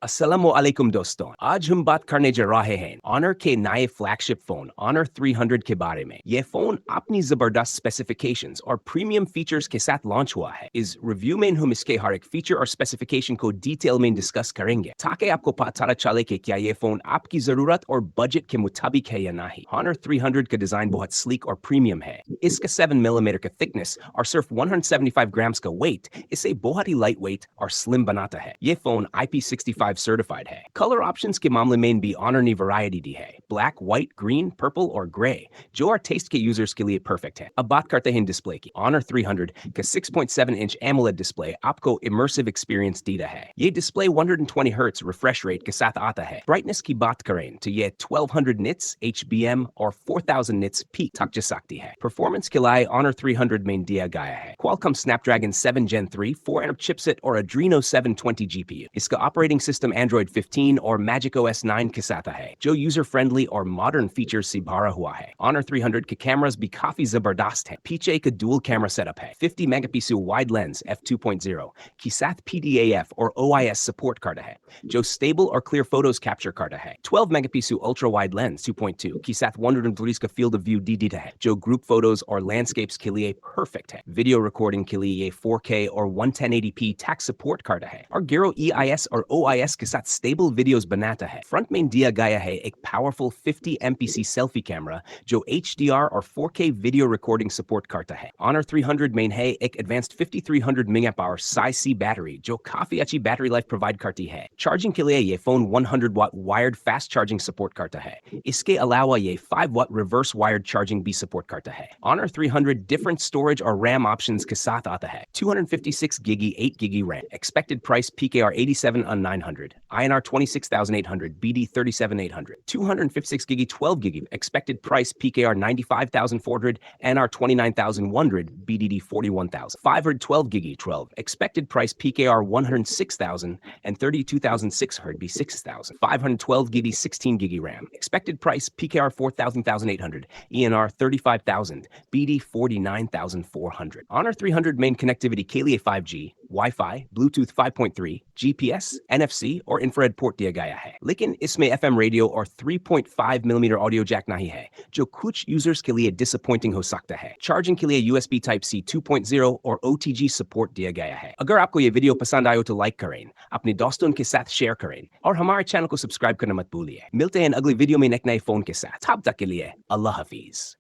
अस्सलामुअलैकुम दोस्तों, आज हम बात करने जा रहे हैं ऑनर के नए फ्लैगशिप फोन ऑनर 300 के बारे में। ये फोन अपनी जबरदस्त स्पेसिफिकेशंस और प्रीमियम फीचर्स के साथ लॉन्च हुआ है। इस रिव्यू में हम इसके हर एक फीचर और स्पेसिफिकेशन को डिटेल में डिस्कस करेंगे ताकि आपको पता चले कि क्या ये फोन आपकी जरूरत और बजट के मुताबिक है या नहीं। ऑनर 300 का डिजाइन बहुत स्लीक और प्रीमियम है। इसका 7 mm का थिकनेस और सिर्फ 175 ग्राम्स का वेट इसे बहुत ही लाइट वेट और स्लिम बनाता है। ये फोन IP65 सर्टिफाइड है। कलर ऑप्शंस के मामले में भी ऑनर ने वैरायटी दी है, ब्लैक, व्हाइट, ग्रीन, पर्पल और ग्रे, जो हर टेस्ट के यूजर्स के लिए परफेक्ट है। अब बात करते हैं डिस्प्ले की। ऑनर 300 का 6.7 इंच AMOLED डिस्प्ले आपको इमर्सिव एक्सपीरियंस देता है। ये डिस्प्ले 120 हर्ट्ज रिफ्रेश रेट के साथ आता है। ब्राइटनेस की बात करें तो ये 1200 निट्स HBM और 4000 निट्स पीक तक जा सकती है। परफॉर्मेंस के लिए ऑनर 300 में दिया गया है Qualcomm Snapdragon 7 Gen 3 4nm chipset और Adreno 720 GPU। इसका ऑपरेटिंग सिस्टम Android 15 और Magic OS 9 के साथ है, जो यूजर फ्रेंडली और मॉडर्न फीचर्स से भरा हुआ है। ऑनर 300 के कैमरास भी काफी जबरदस्त हैं। पीछे एक डुअल कैमरा सेटअप है, 50 मेगापिक्सल वाइड लेंस f2.0 के साथ PDAF और OIS सपोर्ट करता है, जो स्टेबल और क्लियर फोटोज कैप्चर करता है। 12 मेगापिक्सल अल्ट्रा वाइड लेंस 2.2 के साथ 130 का फील्ड ऑफ व्यू डी देता है, जो ग्रुप फोटोज और लैंडस्केप्स के लिए परफेक्ट है। वीडियो रिकॉर्डिंग के लिए ये 4K और 1080p टैक्स सपोर्ट करता है और गिरो EIS और OIS के साथ स्टेबल वीडियोस बनाता है। फ्रंट में दिया गया है एक पावरफुल 50 MPC सेल्फी कैमरा जो HDR और 4K वीडियो रिकॉर्डिंग सपोर्ट करता है। ऑनर 300 में है एक advanced 5300 mAh size C battery जो काफी अच्छी बैटरी लाइफ प्रोवाइड करती है। चार्जिंग के लिए ये फोन 100 वाट वायर्ड फास्ट चार्जिंग सपोर्ट करता है। इसके अलावा ये 5 वाट रिवर्स वायर्ड चार्जिंग भी सपोर्ट करता है। ऑनर 300 डिफरेंट स्टोरेज और रैम ऑप्शंस के साथ आता है। 256GB 8GB RAM, expected price PKR 87,900, INR 26,800, BD 37,800. 256GB 12GB, expected price PKR 95,400, NR 29,100, BDD 41,000. 512GB 12, expected price PKR 106,000 and 32,600, B 6,000. 512GB 16GB RAM, expected price PKR 4,800, ENR 35,000, BD 49,400. Honor 300 main connectivity के लिए 5G, Wi-Fi, Bluetooth 5.3, GPS, NFC और infrared port दिया गया है, लेकिन इसमें FM radio और 3.5mm audio Jack नहीं है, जो कुछ यूजर्स के लिए डिसअपॉइंटिंग हो सकता है। चार्जिंग के लिए USB Type-C 2.0 और OTG सपोर्ट दिया गया है। अगर आपको ये वीडियो पसंद आयो तो लाइक करें, अपने दोस्तों के साथ शेयर करें और हमारे चैनल को सब्सक्राइब करना मत भूलिए। मिलते हैं अगली वीडियो में एक नए फोन के साथ। तब तक के लिए अल्लाह हाफिज।